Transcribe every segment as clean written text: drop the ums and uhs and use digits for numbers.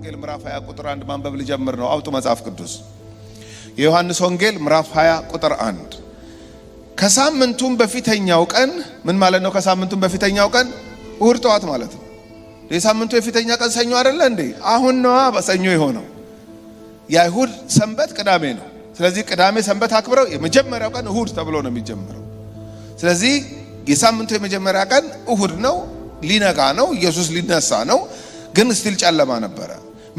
ወንጌል ምዕራፍ 20 ቁጥር 1 ማንበብ ልጀምር ነው። አውጡ መጽሐፍ ቅዱስ። የዮሐንስ ወንጌል ምዕራፍ 20 ቁጥር 1 ከሳምንቱም በፊተኛው ቀን ምን ማለት ነው? ከሳምንቱም በፊተኛው ቀን እሁድ ጠዋት ማለት ነው። የሳምንቱ የፊተኛ ቀን ሰኞ አይደለ እንዴ? አሁን ነው በሰኞ የሆነው። የአይሁድ ሰንበት ቅዳሜ ነው። ስለዚህ ቅዳሜ ሰንበት አክብረው የመጀመሪያው ቀን እሁድ ተብሎ ነው የሚጀምረው። ስለዚህ የሳምንቱ የመጀመሪያ ቀን እሁድ ነው። ሊነጋ ነው። ኢየሱስ ሊነሳ ነው። ግን ስቲል ጨለማ ነበረ።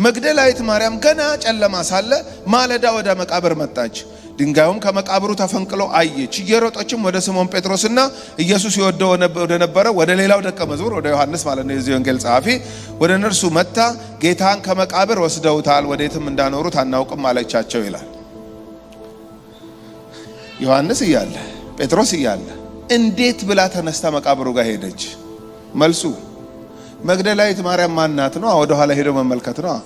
መግደላዊት ማርያም ገና ጨለማ ሳለ ማለዳ ወደ መቃብር መጣች። ድንጋዩም ከመቃብሩ ተፈንቅሎ አየች። እየሮጠችም ወደ ስምዖን ጴጥሮስና ኢየሱስ ይወደው ወደ ነበረ ወደ ሌላው ደቀ መዝሙር ወደ ዮሐንስ ማለት ነው የዚህ ወንጌል ጸሐፊ ወደ እነርሱ መጣ። ጌታን ከመቃብር ወስደውታል፣ ወዴትም እንዳኖሩት አናውቅም አለቻቸው ይላል። ዮሐንስ እያለ ጴጥሮስ እያለ እንዴት ብላ ተነስታ መቃብሩ ጋር ሄደች? መልሱ መግደላዊት ማርያም ማናት ነው? ወደ ኋላ ሄዶ መመልከት ነው።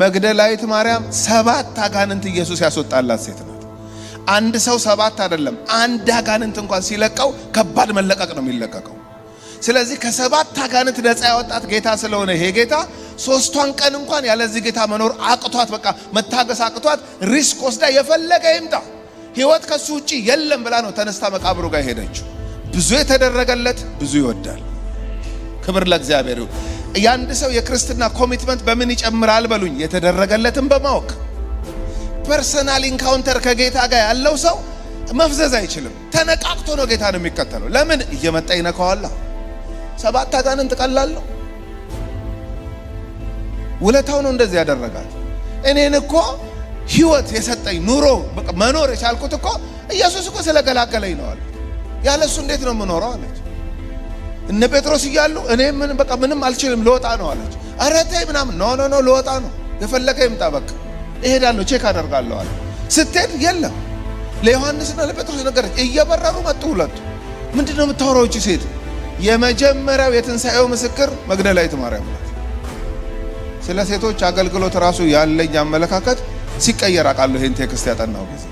መግደላዊት ማርያም 7 አጋንንት ኢየሱስ ያስወጣላት ሴት ናት። አንድ ሰው 7 አይደለም 1 አጋንንት እንኳን ሲለቀው ከባድ መለቀቅ ነው የሚለቀቀው። ስለዚህ ከ7 አጋንንት ነፃ ያወጣት ጌታ ስለሆነ ይሄ ጌታ 3ቷን ቀን እንኳን ያለዚህ ጌታ መኖር አቅቷት፣ በቃ መታገስ አቅቷት ሪስክ ወስዳ የፈለገ ይምጣ ህይወት ከሱ ውጪ የለም ብላ ነው ተነስታ መቃብሩ ጋር ሄደችው። ብዙ የተደረገለት ብዙ ይወዳል። ክብር ለእግዚአብሔር ይሁን። የአንድ ሰው የክርስትና ኮሚትመንት በምን ይጨምራል በሉኝ? የተደረገለትን በማወቅ ፐርሰናል ኢንካውንተር ከጌታ ጋር ያለው ሰው መፍዘዝ አይችልም። ተነቃቅቶ ነው ጌታ ነው የሚከተለው። ለምን? እየመጣ ይነካዋል። 7 አጋንንት ቀላል ነው። ውለታው ነው እንደዚህ ያደረጋት። እኔን እኮ ህይወት የሰጠኝ ኑሮ መኖር የቻልኩት እኮ ኢየሱስ እኮ ስለገላገለኝ ነው አለ። ያለሱ እንዴት ነው የምኖረው አለች። እነ ጴጥሮስ እያሉ እኔ ምንም አልችልም ልወጣ ነው አለች። ኧረ ተይ ምናምን ኖ ልወጣ ነው የፈለገ ይምጣ በቃ እሄዳለሁ ቼክ አደርጋለሁ አለ። ስትሄድ የለም። ለዮሐንስና ለጴጥሮስ ነገረች። እየበረሩ መጡ ሁለቱ። ምንድነው የምታወራው እቺ ሴት? የመጀመሪያው የትንሣኤው ምስክር መግደላዊት ማርያም ናት። ስለ ሴቶች አገልግሎት ራሱ ያለኝ አመለካከት ሲቀየር አውቃለሁ። ይሄን ቴክስት ያጠናው ጊዜ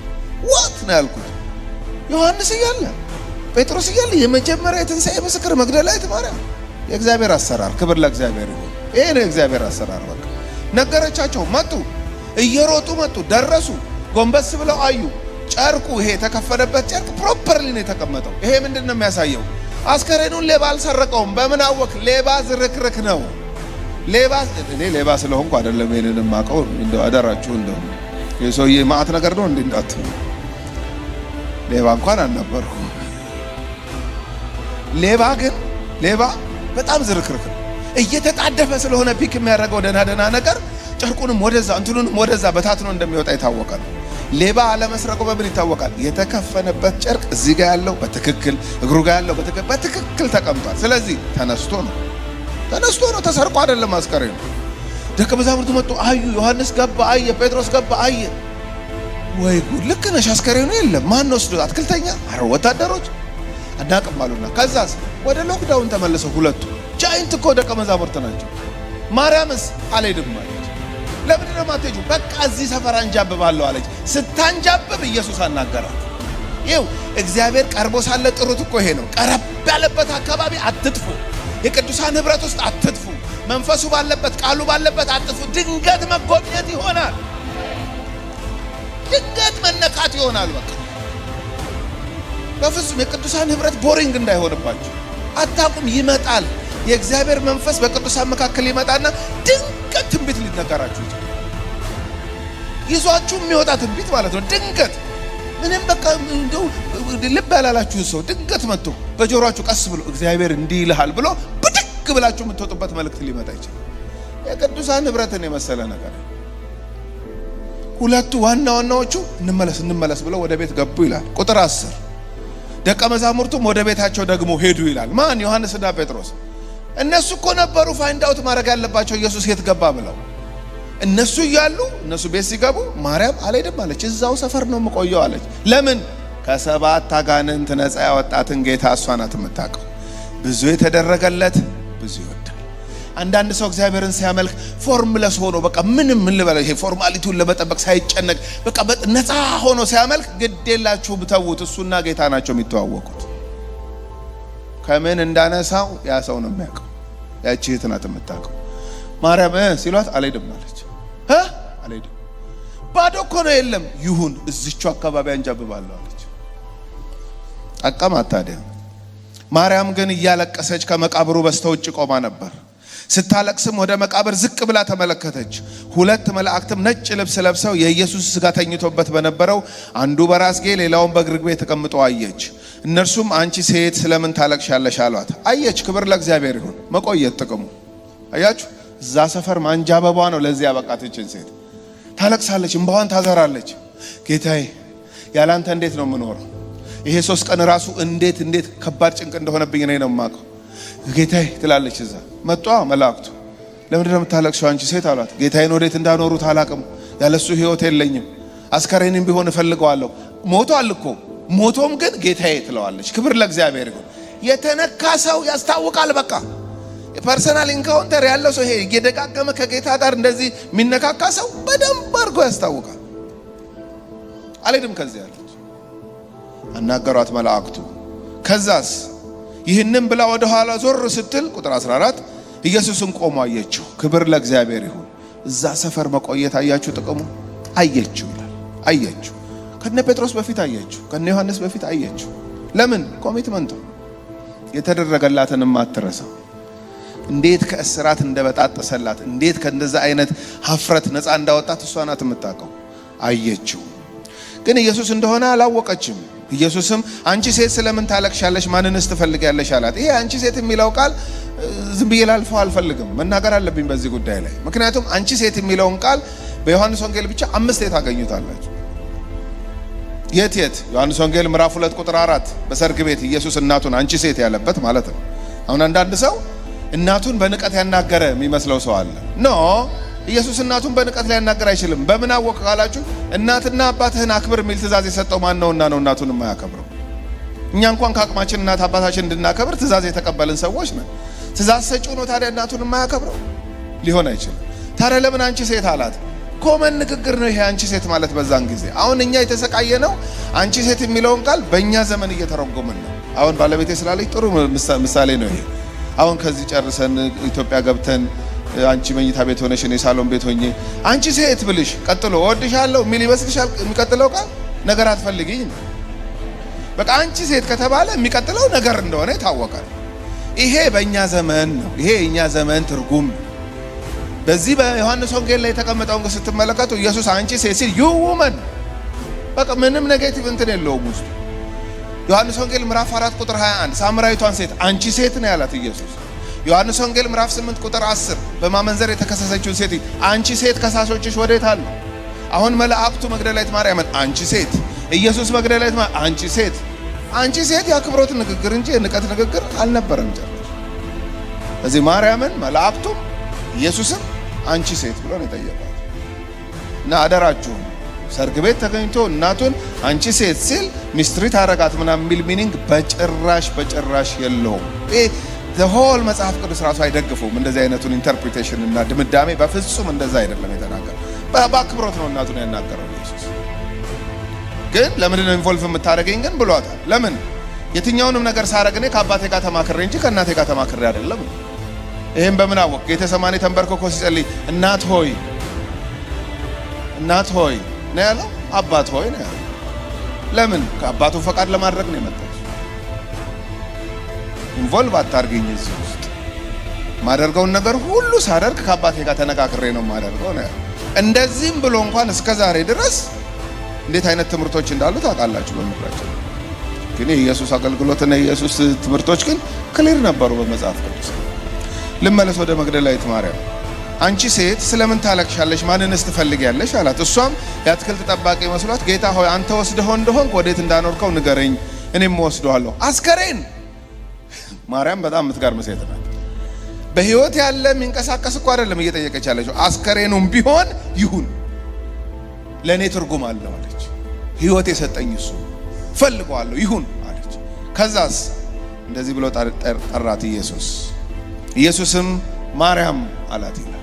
ዋት ነው ያልኩት። ዮሐንስ እያለ ጴጥሮስ እያለ የመጀመሪያ የትንሣኤ ምስክር መግደላዊት ማርያም። የእግዚአብሔር አሰራር። ክብር ለእግዚአብሔር ይሁን። ይሄ ነው የእግዚአብሔር አሰራር። በቃ ነገረቻቸው። መጡ፣ እየሮጡ መጡ፣ ደረሱ። ጎንበስ ብለው አዩ። ጨርቁ ይሄ የተከፈነበት ጨርቅ ፕሮፐርሊ ነው የተቀመጠው። ይሄ ምንድን ነው የሚያሳየው? አስከሬኑን ሌባ አልሰረቀውም። በምን አወቅ? ሌባ ዝርክርክ ነው። እኔ ሌባ ስለሆንኩ አይደለም ይሄንን ማቀው። እንደው አደራችሁ እንደው የሰውዬ ማዕት ነገር ነው እንዴ እንዳትሉ። ሌባ እንኳን አልነበርኩ። ሌባ በጣም ዝርክርክ ነው። እየተጣደፈ ስለሆነ ፒክ የሚያደርገው ደህና ነገር ጨርቁንም ወደዛ እንትኑንም ወደዛ በታትኖ እንደሚወጣ የታወቀ ነው። ሌባ አለመስረቁ በምን ይታወቃል? የተከፈነበት ጨርቅ እዚህ ጋር ያለው በትክክል እግሩ ጋር ያለው በትክክል ተቀምጧል። ስለዚህ ተነስቶ ነው ተሰርቆ አይደለም አስከሬኑ። ደቀ መዛሙርቱ መጡ፣ አዩ። ዮሐንስ ገባ አየ፣ ጴጥሮስ ገባ አየ። ወይ ጉድ! ልክ ነሽ፣ አስከሬኑ የለም። ማን ወስዶ? አትክልተኛ? አረ ወታደሮች አናቅም አሉና ከዛስ ወደ ሎክዳውን ተመለሰው። ሁለቱ ጃይንት እኮ ደቀ መዛሙርት ናቸው። ማርያምስ አልሄድም አለች። ለምንድን ነው የማትሄጂው? በቃ እዚህ ሰፈር አንጃብባለሁ አለች። ስታንጃብብ ኢየሱስ አናገራት። ይኸው እግዚአብሔር ቀርቦ ሳለ ጥሩት እኮ ይሄ ነው። ቀረብ ያለበት አካባቢ አትጥፉ። የቅዱሳን ህብረት ውስጥ አትጥፉ። መንፈሱ ባለበት ቃሉ ባለበት አትጥፉ። ድንገት መጎብኘት ይሆናል። ድንገት መነካት ይሆናል። በቃ በፍጹም የቅዱሳን ህብረት ቦሪንግ እንዳይሆንባችሁ። አታቁም፣ ይመጣል። የእግዚአብሔር መንፈስ በቅዱሳን መካከል ይመጣና ድንገት ትንቢት ሊነገራችሁ ይችላል። ይዟችሁ የሚወጣ ትንቢት ማለት ነው። ድንገት ምንም በቃ እንደው ልብ ያላላችሁ ሰው ድንገት መጥቶ በጆሮአችሁ ቀስ ብሎ እግዚአብሔር እንዲህ ይልሃል ብሎ ብድግ ብላችሁ የምትወጡበት መልእክት ሊመጣ ይችላል። የቅዱሳን ህብረትን የመሰለ ነገር። ሁለቱ ዋናዎቹ እንመለስ ብለው ወደ ቤት ገቡ ይላል ቁጥር 10። ደቀ መዛሙርቱም ወደ ቤታቸው ደግሞ ሄዱ ይላል። ማን? ዮሐንስና ጴጥሮስ። እነሱ እኮ ነበሩ ፋይንድ አውት ማድረግ ያለባቸው ኢየሱስ የት ገባ ብለው። እነሱ እያሉ እነሱ ቤት ሲገቡ ማርያም አልሄድም አለች። እዛው ሰፈር ነው የምቆየው አለች። ለምን? ከ7 አጋንንት ነፃ ያወጣትን ጌታ እሷ ናት የምታውቀው። ብዙ የተደረገለት ብዙ ይወዳል። አንዳንድ ሰው እግዚአብሔርን ሲያመልክ ፎርምለስ ሆኖ በቃ ምን ልበለው ይሄ ፎርማሊቲውን ለመጠበቅ ሳይጨነቅ በቃ ነፃ ሆኖ ሲያመልክ ግዴላችሁ ብተውት እሱና ጌታ ናቸው የሚተዋወቁት። ከምን እንዳነሳው ያ ሰው ነው የሚያውቀው። ያቺ እህት ናት የምታውቀው። ማርያም ሲሏት አልሄድም አለች። አልሄድም። ባዶ እኮ ነው። የለም ይሁን እዚቹ አካባቢ አንጃብባለሁ አለች። አቀማት ታዲያ። ማርያም ግን እያለቀሰች ከመቃብሩ በስተውጭ ቆማ ነበር። ስታለቅስም ወደ መቃብር ዝቅ ብላ ተመለከተች። ሁለት መላእክትም ነጭ ልብስ ለብሰው የኢየሱስ ሥጋ ተኝቶበት በነበረው አንዱ በራስጌ ሌላውን በግርግቤ ተቀምጦ አየች። እነርሱም አንቺ ሴት ስለምን ታለቅሻለሽ አሏት። አየች። ክብር ለእግዚአብሔር ይሁን። መቆየት ጥቅሙ አያችሁ። እዛ ሰፈር ማንጃበቧ ነው ለዚህ ያበቃትችን ሴት። ታለቅሳለች፣ እንባዋን ታዘራለች። ጌታዬ ያላንተ እንዴት ነው የምኖረው? ይሄ 3 ቀን ራሱ እንዴት ከባድ ጭንቅ እንደሆነብኝ እኔ ነው የማውቀው ጌታዬ ትላለች። እዛ መጣ መላእክቱ። ለምንድን ነው የምታለቅሽው አንቺ ሴት አሏት። ጌታዬን ወዴት እንዳኖሩት አላቅም፣ ያለሱ ህይወት የለኝም፣ አስከሬንም ቢሆን እፈልገዋለሁ። ሞቷል እኮ ሞቶም ግን ጌታዬ ትለዋለች። ክብር ለእግዚአብሔር ይሁን። የተነካ ሰው ያስታውቃል። በቃ ፐርሰናል ኢንካውንተር ያለው ሰው ይሄ እየደጋገመ ከጌታ ጋር እንደዚህ የሚነካካ ሰው በደንብ አድርጎ ያስታውቃል። አልሄድም ከዚህ አለች። አናገሯት መላእክቱ። ከዛስ ይህንን ብላ ወደ ኋላ ዞር ስትል ቁጥር 14 ኢየሱስን ቆሞ አየችው። ክብር ለእግዚአብሔር ይሁን። እዛ ሰፈር መቆየት አያችሁ ጥቅሙ። አየችው ይላል። አየችው። ከነ ጴጥሮስ በፊት አየችው፣ ከነ ዮሐንስ በፊት አየችው። ለምን? ኮሚትመንቱ የተደረገላትን ማትረሳ። እንዴት ከእስራት እንደበጣጠሰላት፣ እንዴት ከእንደዛ አይነት ሀፍረት ነፃ እንዳወጣት እሷ ናት የምታውቀው። አየችው። ግን ኢየሱስ እንደሆነ አላወቀችም። ኢየሱስም አንቺ ሴት ስለምን ታለቅሻለሽ? ማንንስ ትፈልጊያለሽ አላት። ይሄ አንቺ ሴት የሚለው ቃል ዝም ብዬ ላልፈው አልፈልግም፣ መናገር አለብኝ በዚህ ጉዳይ ላይ። ምክንያቱም አንቺ ሴት የሚለውን ቃል በዮሐንስ ወንጌል ብቻ 5 ታገኙታላችሁ። የት? ዮሐንስ ወንጌል ምዕራፍ 2 ቁጥር 4 በሰርግ ቤት ኢየሱስ እናቱን አንቺ ሴት ያለበት ማለት ነው። አሁን አንዳንድ ሰው እናቱን በንቀት ያናገረ የሚመስለው ሰው አለ። ኖ ኢየሱስ እናቱን በንቀት ላይ ያናገር አይችልም። በምን አወቅ ካላችሁ እናትና አባትህን አክብር የሚል ትእዛዝ የሰጠው ማን ነውና ነው እናቱን የማያከብረው? እኛ እንኳን ከአቅማችን እናት አባታችን እንድናከብር ትእዛዝ የተቀበልን ሰዎች ነን። ትእዛዝ ሰጪው ነው ታዲያ እናቱን የማያከብረው? ሊሆን አይችልም። ታዲያ ለምን አንቺ ሴት አላት? ኮመን ንግግር ነው ይሄ አንቺ ሴት ማለት በዛን ጊዜ። አሁን እኛ የተሰቃየ ነው አንቺ ሴት የሚለውን ቃል በእኛ ዘመን እየተረጎምን ነው። አሁን ባለቤቴ ስላለች ጥሩ ምሳሌ ነው ይሄ። አሁን ከዚህ ጨርሰን ኢትዮጵያ ገብተን አንቺ መኝታ ቤት ሆነሽ እኔ ሳሎን ቤት ሆኜ አንቺ ሴት ብልሽ ቀጥሎ እወድሻለሁ የሚል ይመስልሻል? የሚቀጥለው ቃል ነገር አትፈልጊኝ። በቃ አንቺ ሴት ከተባለ የሚቀጥለው ነገር እንደሆነ ይታወቃል። ይሄ በእኛ ዘመን ነው። ይሄ የእኛ ዘመን ትርጉም ነው። በዚህ በዮሐንስ ወንጌል ላይ የተቀመጠውን ስትመለከቱ ኢየሱስ አንቺ ሴት ሲል ዩ ውመን በቃ ምንም ኔጌቲቭ እንትን የለውም ውስጡ። ዮሐንስ ወንጌል ምዕራፍ 4 ቁጥር 21 ሳምራዊቷን ሴት አንቺ ሴት ነው ያላት ኢየሱስ። ዮሐንስ ወንጌል ምዕራፍ 8 ቁጥር 10 በማመንዘር የተከሰሰችውን ሴት አንቺ ሴት ከሳሾችሽ ወዴት አሉ? አሁን መላእክቱ መግደላዊት ማርያምን አንቺ ሴት፣ ኢየሱስ መግደላዊት አንቺ ሴት። አንቺ ሴት የአክብሮት ንግግር እንጂ የንቀት ንግግር አልነበረም ጭራሽ። እዚህ ማርያምን መላእክቱም ኢየሱስም አንቺ ሴት ብሎ ነው የጠየቃት። እና አደራችሁ ሰርግ ቤት ተገኝቶ እናቱን አንቺ ሴት ሲል ሚስትሪት አረጋት ምናምን የሚል ሚኒንግ በጭራሽ የለውም። ሆል መጽሐፍ ቅዱስ ራሱ አይደግፈውም እንደዚህ አይነቱን ኢንተርፕሪቴሽን እና ድምዳሜ። በፍጹም እንደዛ አይደለም የተናገረው። በአክብሮት ነው እናቱን ያናገረው ኢየሱስ። ግን ለምንድን ነው ኢንቮልቭ የምታደርገኝ ግን ብሏታል። ለምን? የትኛውንም ነገር ሳረግ እኔ ከአባቴ ጋር ተማክሬ እንጂ ከእናቴ ጋር ተማክሬ አይደለም። ይሄን በምን አወቅ? ጌተሰማኒ ተንበርክኮ ሲጸልይ እናት ሆይ ነው ያለው? አባት ሆይ ነው ያለው። ለምን? ከአባቱ ፈቃድ ለማድረግ ነው የመጣው። ኢንቮልቭ አታርገኝ እዚህ ውስጥ። ማደርገውን ነገር ሁሉ ሳደርግ ከአባቴ ጋር ተነጋግሬ ነው ማደርገው ነው ያለው። እንደዚህም ብሎ እንኳን እስከ ዛሬ ድረስ እንዴት አይነት ትምህርቶች እንዳሉ ታውቃላችሁ በምድራችን። ግን የኢየሱስ አገልግሎትና የኢየሱስ ትምህርቶች ግን ክሊር ነበሩ በመጽሐፍ ቅዱስ። ልመለስ ወደ መግደላዊት ማርያም። አንቺ ሴት ስለምን ታለቅሻለሽ? ማንንስ ትፈልጊያለሽ አላት። እሷም የአትክልት ጠባቂ መስሏት ጌታ ሆይ አንተ ወስደኸው እንደሆንክ ወዴት እንዳኖርከው ንገረኝ፣ እኔም ወስደዋለሁ። አስከሬን። ማርያም በጣም የምትገርም ሴት ናት። በህይወት ያለ የሚንቀሳቀስ እኮ አይደለም እየጠየቀች ያለችው። አስከሬኑም ቢሆን ይሁን ለእኔ ትርጉም አለው አለች። ህይወት የሰጠኝ እሱ ፈልገዋለሁ ይሁን አለች። ከዛስ እንደዚህ ብሎ ጠራት ኢየሱስ። ኢየሱስም ማርያም አላት ይላል።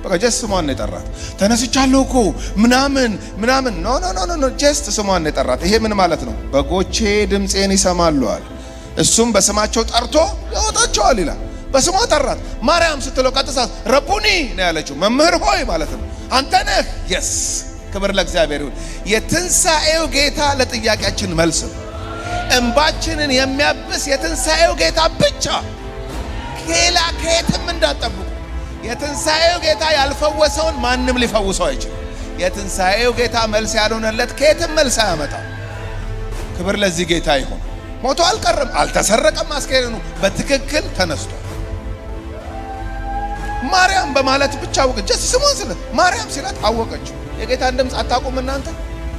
በቃ ጀስት ስሟን ነው የጠራት። ተነስቻለሁ እኮ ምናምን ኖ ጀስት ስሟን ነው የጠራት። ይሄ ምን ማለት ነው? በጎቼ ድምፄን ይሰማሉ አለ። እሱም በስማቸው ጠርቶ ያወጣቸዋል ይላል። በስሟ ጠራት። ማርያም ስትለው ቀጥታ ረቡኒ ነው ያለችው፣ መምህር ሆይ ማለት ነው። አንተ ነህ። የስ ክብር ለእግዚአብሔር ይሁን። የትንሣኤው ጌታ ለጥያቄያችን መልስ ነው። እንባችንን የሚያብስ የትንሣኤው ጌታ ብቻ፣ ሌላ ከየትም እንዳትጠብቁ። የትንሣኤው ጌታ ያልፈወሰውን ማንም ሊፈውሰው አይችልም። የትንሣኤው ጌታ መልስ ያልሆነለት ከየትም መልስ አያመጣም። ክብር ለዚህ ጌታ ይሁን። ሞቶ አልቀረም፣ አልተሰረቀም። አስከሬኑ በትክክል ተነስቷል። ማርያም በማለት ብቻ አወቀች። ስሙን ስለ ማርያም ሲላት አወቀችው። የጌታን ድምፅ አታውቁም እናንተ?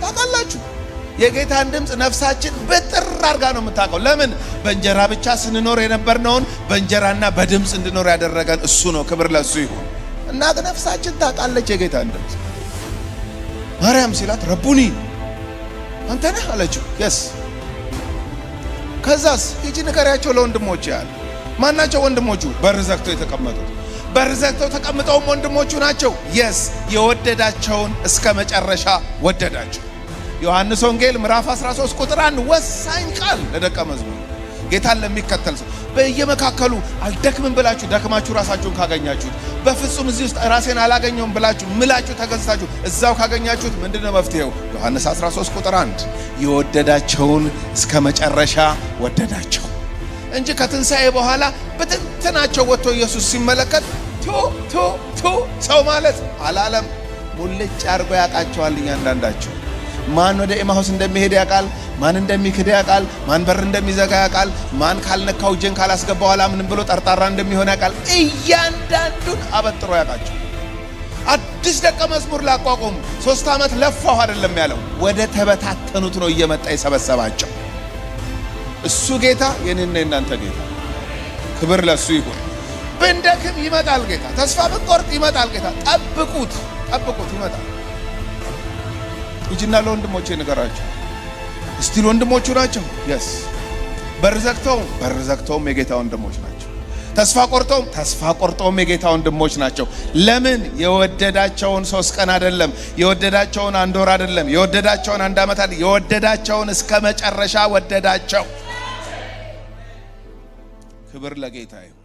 ታውቃላችሁ። የጌታን ድምፅ ነፍሳችን በጥር አድርጋ ነው የምታውቀው። ለምን? በእንጀራ ብቻ ስንኖር የነበርነውን በእንጀራና በድምፅ እንድኖር ያደረገን እሱ ነው። ክብር ለሱ ይሁን። እና ነፍሳችን ታውቃለች የጌታን ድምፅ። ማርያም ሲላት ረቡኒ አንተ ነህ አለችው። የስ ከዛስ ሂጂ ንገሪያቸው ለወንድሞች ያለ። ማናቸው ወንድሞቹ? በር ዘግተው የተቀመጡት። በር ዘግተው ተቀምጠውም ወንድሞቹ ናቸው። የስ የወደዳቸውን እስከ መጨረሻ ወደዳቸው። ዮሐንስ ወንጌል ምዕራፍ 13 ቁጥር 1 ወሳኝ ቃል ለደቀ መዝሙር ጌታን ለሚከተል ሰው። በየመካከሉ አልደክምም ብላችሁ ደክማችሁ ራሳችሁን ካገኛችሁት፣ በፍጹም እዚህ ውስጥ ራሴን አላገኘውም ብላችሁ ምላችሁ ተገዝታችሁ እዛው ካገኛችሁት ምንድነው መፍትሄው? ዮሐንስ 13 ቁጥር 1 የወደዳቸውን እስከ መጨረሻ ወደዳቸው እንጂ ከትንሣኤ በኋላ በትንትናቸው ወጥቶ ኢየሱስ ሲመለከት ቱ ሰው ማለት አላለም። ሙልጭ አድርጎ ያውቃቸዋል። እያንዳንዳቸው ማን ወደ ኤማሁስ እንደሚሄድ ያውቃል። ማን እንደሚክድ ያውቃል። ማን በር እንደሚዘጋ ያውቃል። ማን ካልነካው እጄን ካላስገባ በኋላ ምንም ብሎ ጠርጣራ እንደሚሆን ያውቃል። እያንዳንዱን አበጥሮ ያውቃቸው። አዲስ ደቀ መዝሙር ላቋቁም 3 ዓመት ለፋው አይደለም ያለው፣ ወደ ተበታተኑት ነው እየመጣ የሰበሰባቸው። እሱ ጌታ የኔና የናንተ ጌታ። ክብር ለሱ ይሁን። ብንደክም ይመጣል ጌታ። ተስፋ ብንቆርጥ ይመጣል ጌታ። ጠብቁት ይመጣል። እጅና ለወንድሞቼ ንገራቸው። እስቲል ወንድሞቹ ናቸው። የስ በር ዘግተውም የጌታ ወንድሞች ናቸው። ተስፋ ቆርጠውም የጌታ ወንድሞች ናቸው። ለምን? የወደዳቸውን 3 ቀን አይደለም፣ የወደዳቸውን 1 ወር አይደለም፣ የወደዳቸውን 1 ዓመት አይደለም፣ የወደዳቸውን እስከ መጨረሻ ወደዳቸው። ክብር ለጌታ ይሁን።